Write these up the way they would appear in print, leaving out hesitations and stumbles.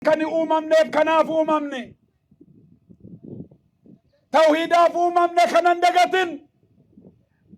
كان أممنا كناف أممنا توحيدا فأممنا كنندقة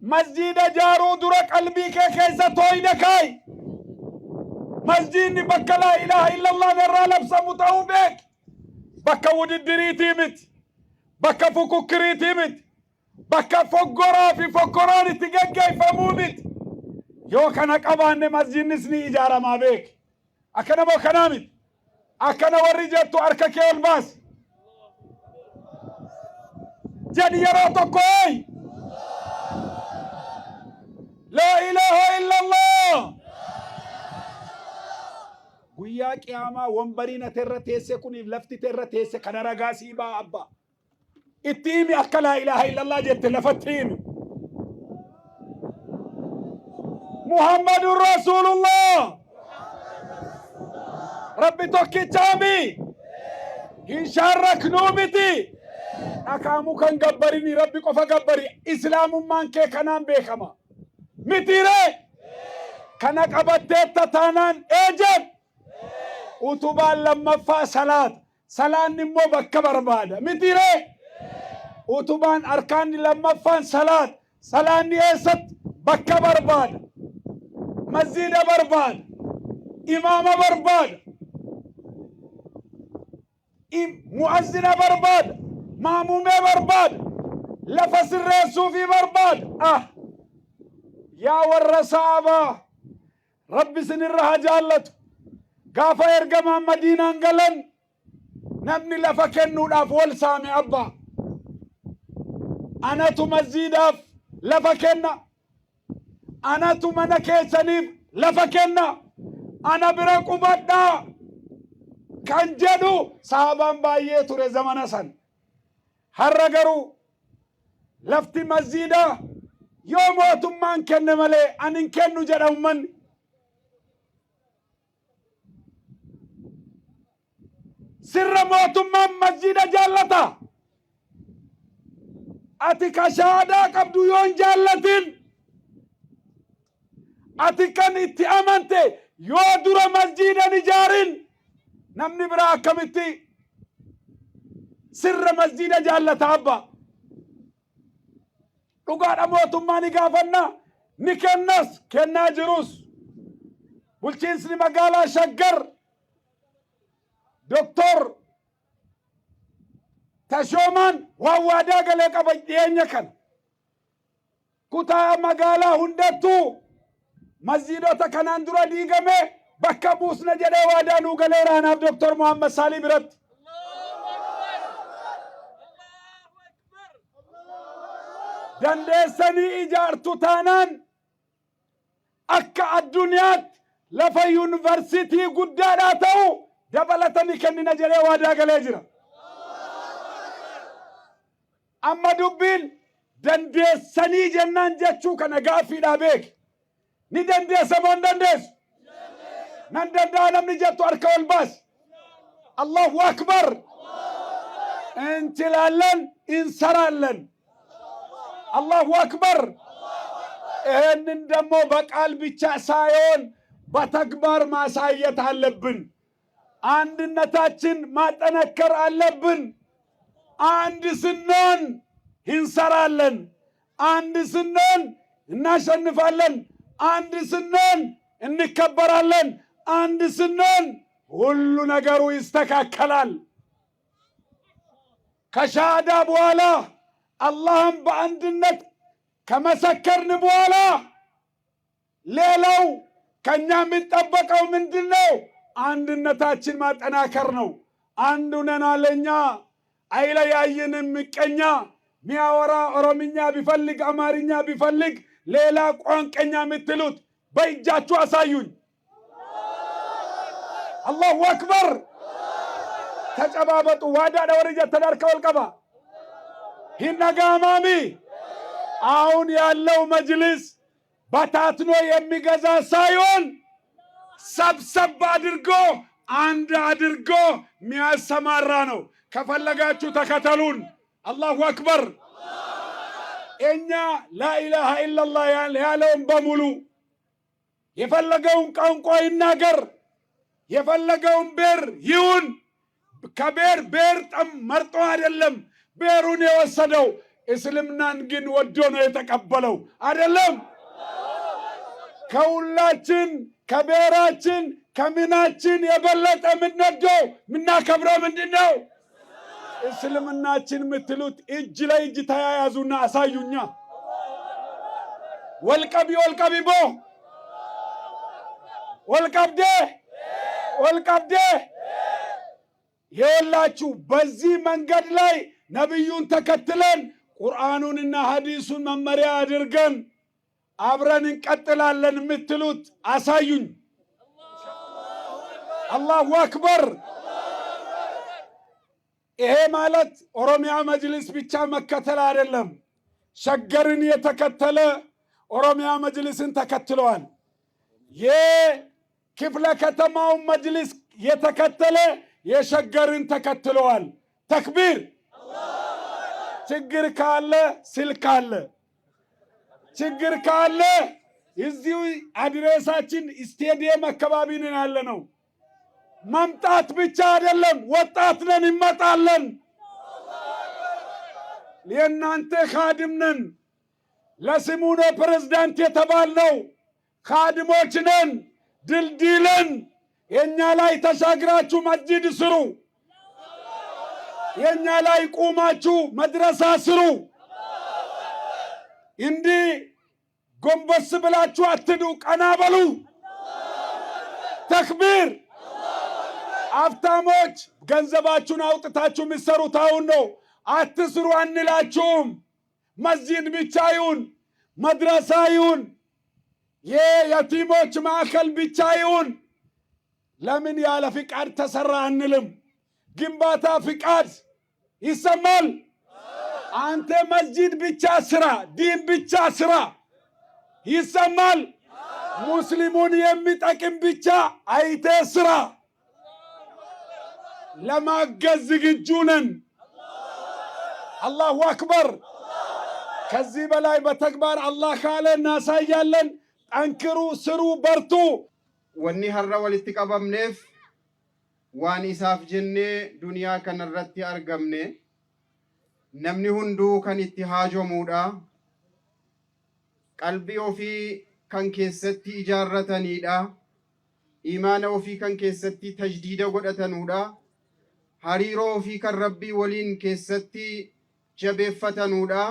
مسجد جارو درك قلبي كيسة توحيدا كاي مسجد بك لا إله إلا الله نرى لبسا متعوبك بك ود الدريتي مت بك فكوكريتي مت بك فقرا في فقران تجاي فمومت يو كانك أبان مسجد نسني إجارة ما بك أكنا مو كنامت أكنا ورجعت أركك الباس جدي يروتو كوي لا إله إلا الله ويا قياما ومبرينا ترتيسه كوني لفتي ترتيسه كنا رغاسي با أبا اتيمي أكا لا إله إلا الله جت لفتيمي محمد رسول الله ربي توكي تامي إن شارك نومتي أكامو كان قبريني ربي قفا قبري إسلام مانكي كنان بيخما متيري كان قبتت تتانان اجب وتبال لما فا صلاة نمو بك بربادة متيري وتبان أركان لما فا صلاة نيست بك بربادة مسجد بربادة إمام بربادة مؤذن بربادة ماموم بربادة لفظ الرسول في بربادة يا والرسابة ربي سنرها جالت قافا يرقم مدينة انقلن نبني لفكنو الأفول سامي أبا أنا تمزيد لفكنا أنا تمنكي سنيف لفكنا أنا برقبتنا كان جدو صحابان بايه توري زمان سن هرقرو لفتي مزيدة يوم واتمان كن ملي أن كنو جرى من سر موتمان مسجد جالتا أتك شهادة قبدو يون جالتين أتكن اتأمنت يودر مسجد نجارين نمني برا كمتي سر مسجد جالتا أبا dhugaadha mootummaa ni gaafanna ni kennas kennaa jirus bulchiinsi magaalaa Shaggar Doktor Tashoomaan waan waadaa galee qaba dhiyeenya kana kutaa magaalaa hundattuu masjiidota kanaan dura diigame bakka buusna jedhee waadaa nuu galee raanaaf Doktor Muhammad Saalii biratti dandeessanii ijaartu taanaan akka addunyaat lafa yuunivarsiitii guddaadhaa ta'u dabalatanii kennina jedhee waadaa galee jira. Amma dubbiin dandeessanii jennaan jechuu kana gaaffiidhaa beeki. Ni dandeessa moo hin dandeessu? Nan danda'a namni jettu harka ol baas. Allahu akbar. Intilaallan insaraallan. الله أكبر إهن دمو بقال بيتشا سايون بتكبر ما سايت هاللبن عند النتاجن ما تنكر هاللبن عند سنون هنسرالن عند سنون ناشنفالن عند سنون نكبرالن عند سنون كل نجارو يستكاكلال كشهادة بوالا اللهم بأندنك كما سكرن بوالا ليلو كنيا متطبقو من دنو عندنا تاچن ما تناكرنو عندنا لنيا ايلا ياين مكنيا مياورا اورومينيا بيفلق امارينيا بيفلق ليلا قونقنيا متلوت بيجاچو اسايون الله اكبر تجابابطو وادا دورجا تداركو القبا هنا قامامي አሁን ያለው መጅልስ በታትኖ የሚገዛ ሳይሆን ሰብሰብ አድርጎ አንድ አድርጎ የሚያሰማራ ነው። ከፈለጋችሁ ተከተሉን። አላሁ አክበር። እኛ ላኢላሃ ኢላላህ ያለውን በሙሉ የፈለገውን ቋንቋ ይናገር፣ የፈለገውን ብሔር ይሁን ከብሔር ብሔር መርጦ አይደለም ብሔሩን የወሰደው። እስልምናን ግን ወዶ ነው የተቀበለው አይደለም። ከሁላችን ከብሔራችን ከምናችን የበለጠ የምንወደው የምናከብረው ምንድን ነው? እስልምናችን የምትሉት እጅ ለእጅ ተያያዙና አሳዩኛ። ወልቀቢ ወልቀቢቦ ወልቀብዴ ወልቀብዴ ይኸውላችሁ በዚህ መንገድ ላይ ነቢዩን ተከትለን ቁርአኑንና ሐዲሱን መመሪያ አድርገን አብረን እንቀጥላለን የምትሉት አሳዩኝ። አላሁ አክበር። ይሄ ማለት ኦሮሚያ መጅሊስ ብቻ መከተል አይደለም። ሸገርን የተከተለ ኦሮሚያ መጅሊስን ተከትለዋል። የክፍለ ከተማውን መጅሊስ የተከተለ የሸገርን ተከትለዋል። ተክቢር። ችግር ካለ ስልክ አለ። ችግር ካለ እዚሁ አድሬሳችን ስቴዲየም አካባቢ ነን ያለ ነው። መምጣት ብቻ አይደለም፣ ወጣት ነን፣ እንመጣለን። የእናንተ ካድም ነን። ለስሙ ነው ፕሬዝዳንት የተባልነው። ካድሞች ነን፣ ድልድልን የእኛ ላይ ተሻግራችሁ መስጂድ ስሩ። የእኛ ላይ ቁማችሁ መድረሳ ስሩ። እንዲህ ጎንበስ ብላችሁ አትዱ፣ ቀና በሉ። ተክቢር። አፍታሞች ገንዘባችሁን አውጥታችሁ የሚሰሩት አሁን ነው። አትስሩ አንላችሁም። መስጂድ ብቻ ይሁን፣ መድረሳ ይሁን፣ የየቲሞች ማዕከል ብቻ ይሁን። ለምን ያለ ፍቃድ ተሰራ አንልም። ግንባታ ፍቃድ ይሰማል። አንተ መስጂድ ብቻ ስራ፣ ዲን ብቻ ስራ ይሰማል። ሙስሊሙን የሚጠቅም ብቻ አይተ ስራ። ለማገዝ ዝግጁ ነን። አላሁ አክበር። ከዚህ በላይ በተግባር አላህ ካለ እናሳያለን። ጠንክሩ፣ ስሩ፣ በርቱ። ወኒ ሀራ ወልቲ ቀበምኔፍ ዋን ኢሳፍ ጀኔ ዱንያ ከነረቲ አርገምኔ ነምኒ ሁንዱ ከን ኢtti haajomuudha. Qalbii ofii kan keessatti ijaarrataniidha. Imaana ofii kan keessatti tajdiida godhatanuudha. Hariiroo ofii kan rabbii waliin keessatti jabeeffatanuudha.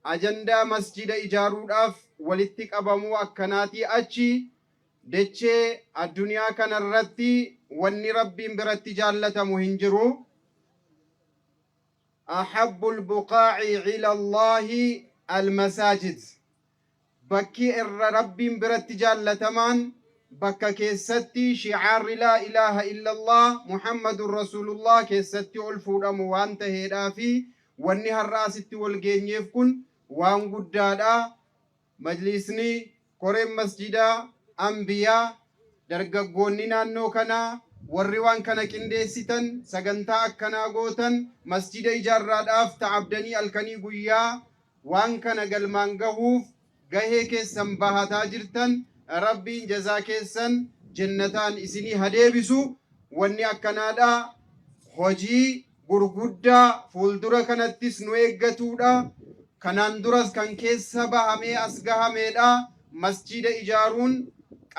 Ajandaa masjida ijaaruudhaaf walitti qabamuu akkanaatii achi dachee addunyaa kanarratti wanni rabbiin biratti jaallatamu hin jiru. أحب البقاع إلى الله المساجد. بكي الرب برت جالتمان بكا كيستي شعار لا إله إلا الله محمد رسول الله كيستي ألفو أموان تهيدا في وانها الرأس والجينيف كن وان قدادا مجلسني قرم مسجدا أنبياء درققوننا نوكنا warri waan kana qindeessitan sagantaa akkanaa gootan masjida ijaarraadhaaf ta'abdanii halkanii guyyaa waan kana galmaan gahuuf gahee keessan bahataa jirtan rabbiin jazaa keessan jannataan isinii hadeebisu. Wanni akkanaadha hojii gurguddaa fuuldura kanattis nu eeggatuudha. Kanaan duras kan keessa bahamee as gahameedha. Masjida ijaaruun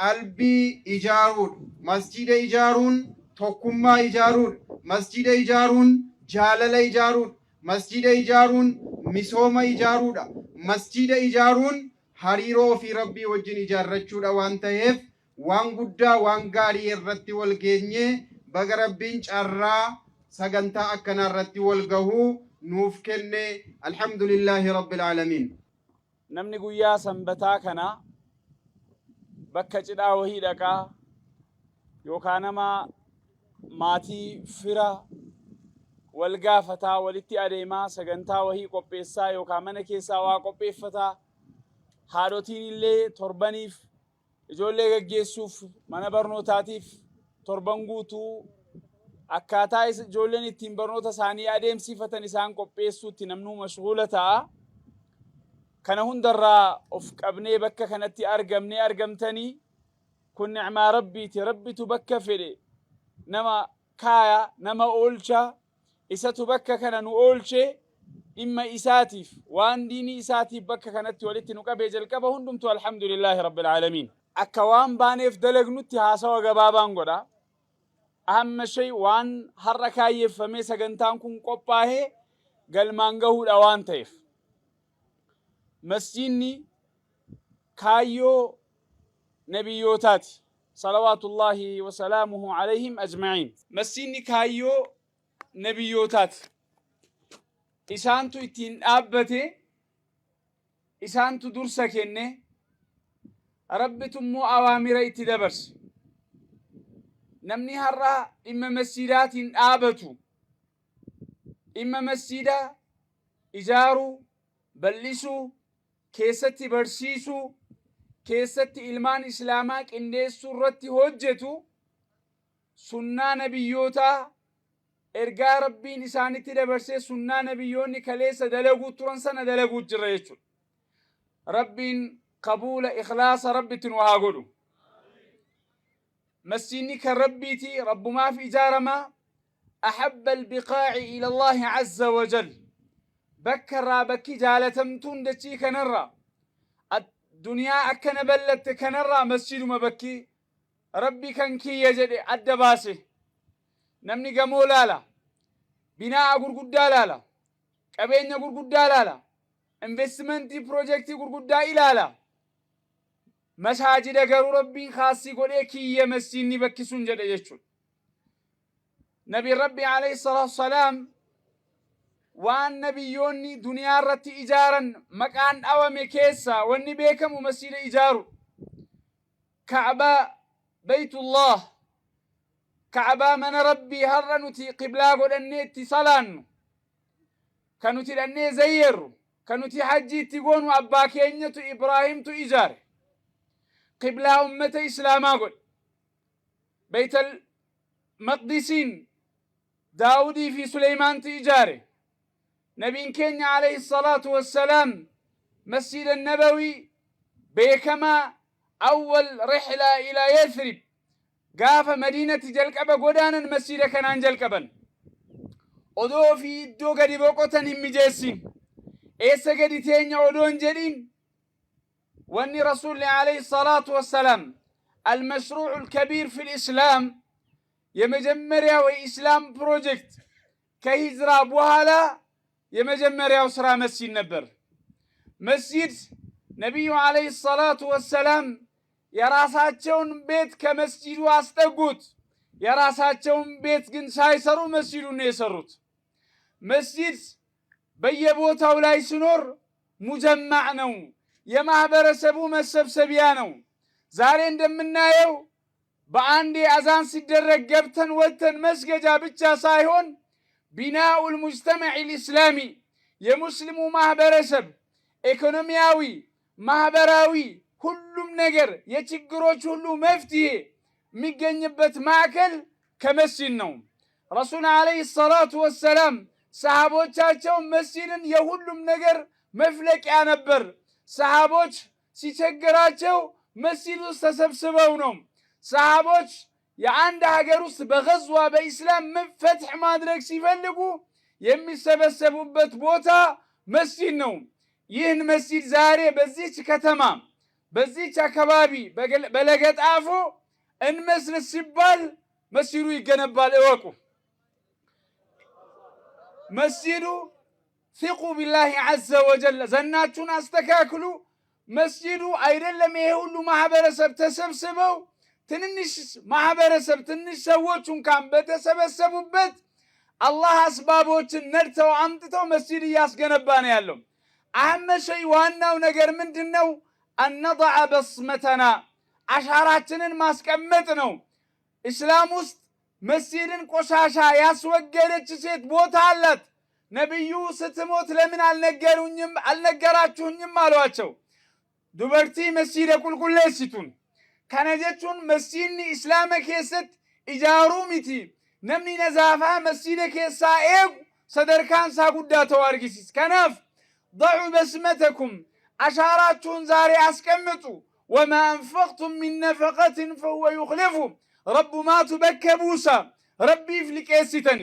qalbii ijaaruudha. Masjida ijaaruun tokkummaa ijaaruudha. Masjida ijaaruun jaalala ijaaruudha. Masjida ijaaruun misooma ijaaruudha. Masjida ijaaruun hariiroo fi rabbii wajjin ijaarrachuudha waan ta'eef waan guddaa waan gaarii irratti wal geenye baga rabbiin carraa sagantaa akkanaa irratti wal gahuu nuuf kenne. Alhamdulillahi rabbil aalamiin. Namni guyyaa sanbataa kana bakka cidhaa wahii dhaqaa yookaan nama maatii fira wal gaafataa walitti adeemaa sagantaa wahii qopheessaa yookaan mana keessaa waa qopheeffataa. Haadhotiin illee torbaniif ijoollee gaggeessuuf mana barnootaatiif torban guutuu akkaataa ijoolleen ittiin barnoota isaanii adeemsifatan isaan qopheessuutti namnuu mashghuula ta'a. Kana hundarraa of qabnee bakka kanatti argamnee argamtanii kun ni'maa rabbiiti. Rabbitu bakka fedhe nama kaaya nama oolcha isatu bakka kana nu oolche dhimma isaatiif waan diinii isaatiif bakka kanatti walitti nu qabee jalqaba hundumtu alhamdulillahi rabbil aalamiin. Akka waan baaneef dalagnutti haasawa gabaabaan godha. Ahamma shay waan har'a kaayyeeffamee sagantaan kun qophaa'ee galmaan gahuudha waan ta'eef. Masjidni kaayyoo nabiyootaati salawaatullaahi wa salaamuhu alayhim ajma'iin. Masjidni kaayyoo nabiyootaati. Isaantu ittiin dhaabbate, isaantu dursa kenne, rabbitummoo awaamira itti dabarse. Namni har'a dhimma masjidaatiin dhaabatu, dhimma masjidaa ijaaruu, bal'isuu, keessatti barsiisuu, keessatti ilmaan islaamaa qindeessuu irratti hojjetu sunnaa nabiyyootaa ergaa rabbiin isaanitti dabarsee sunnaa nabiyyoonni kaleessa dalaguu turan sana dalaguu jirra jechuudha. Rabbiin qabuula ikhlaasa rabbitti nu haa godhu. Masjidni kan rabbiiti, rabbumaaf ijaaramaa. أحب البقاع إلى الله عز وجل بكر بكي جالتمتون دشي كنرى الدنيا أكن بلت كنرى مسجد ما بكي ربي كان كي يجد الدباسه نمني قمولالا بناء قرقودالالا قبينة قرقودالالا انفستمنتي بروجكتي قرقودالالا مساجد قرو ربي خاصي قولي كي يمسيني بكي سنجد يجد نبي ربي عليه الصلاة والسلام وان نبيوني دنيا رتي إجارا مكان أوامي كيسا واني بيكم ومسير إجارو كعبة بيت الله كعبة من ربي هرنتي قبلاغو لأني اتصالان كانوا لأني زير كانوا حجي تقون وأباكينية إبراهيم تو إجار قبلة أمة إسلاما قل بيت المقدسين داودي في سليمان تجاري نبي كينيا عليه الصلاة والسلام مسجد النبوي بكما أول رحلة إلى يثرب قاف مدينة جلقبة قدانا مسجد كان جلقبا ودو في دو قدي بوقتن هم جيسين إيسا قدي تينيا ودون جدين واني رسول عليه الصلاة والسلام المشروع الكبير في الإسلام يمجمريا وإسلام بروجكت كهجرة بوهالا يمجمريا وسرا مسجد نبر مسجد نبي عليه الصلاة والسلام يراساتشون بيت كمسجد واستقوت يراساتشون بيت جن سايسرو مسجد نيسروت مسجد بيبوتا ولاي سنور مجمع نو يمهبر سبو مسبسبيا نو زارين دمنا يو بأندي أذان سيدرك جبتن ولتن مسجد بيتشا سايهون بناء المجتمع الإسلامي يمسلم مهبرسب إيكونومياوي مهبراوي كلهم نجر يتجروش كله مفتيه مجنبت معكل كمسجد النوم رسول عليه الصلاة والسلام صحابوش تاچون مسجدن يهلهم نجر مفلك ينبر صحابوش سيتجراتشو مسجد استسبسبونهم صحابوش የአንድ ሀገር ውስጥ በገዝዋ በኢስላም ፈትሕ ማድረግ ሲፈልጉ የሚሰበሰቡበት ቦታ መስጂድ ነው። ይህን መስጂድ ዛሬ በዚች ከተማ በዚች አካባቢ በለገጣፎ እንመስረት ሲባል መስጂዱ ይገነባል። እወቁ። መስጂዱ ثቁ ቢላሂ ዐዘ ወጀል ዘናችሁን አስተካክሉ። መስጂዱ አይደለም ይሄ ሁሉ ማህበረሰብ ተሰብስበው ትንንሽ ማህበረሰብ ትንሽ ሰዎች እንኳን በተሰበሰቡበት አላህ አስባቦችን ነድተው አምጥተው መስጂድ እያስገነባ ነው ያለው። አህመድ ሸይ ዋናው ነገር ምንድነው? አንضع በስመተና አሻራችንን ማስቀመጥ ነው። እስላም ውስጥ መስጂድን ቆሻሻ ያስወገደች ሴት ቦታ አላት። ነብዩ ስትሞት ለምን አልነገራችሁኝም አሏቸው። ዱበርቲ መስጂድ ቁልቁሌሲቱን ከነጀቹን መስጂድኒ ኢስላም ኬሰት ኢጃሩ ሚቲ ነምኒ ነዛፋ መስጂድ ኬሳ ኤጉ ሰደርካን ሳጉዳ ተዋርጊሲስ ከናፍ ضعوا بسمتكم أشاراتكم زاري أسكمتوا وما أنفقتم من نفقة فهو يخلفه رب ما تبكى بوسى ربي في لكيستن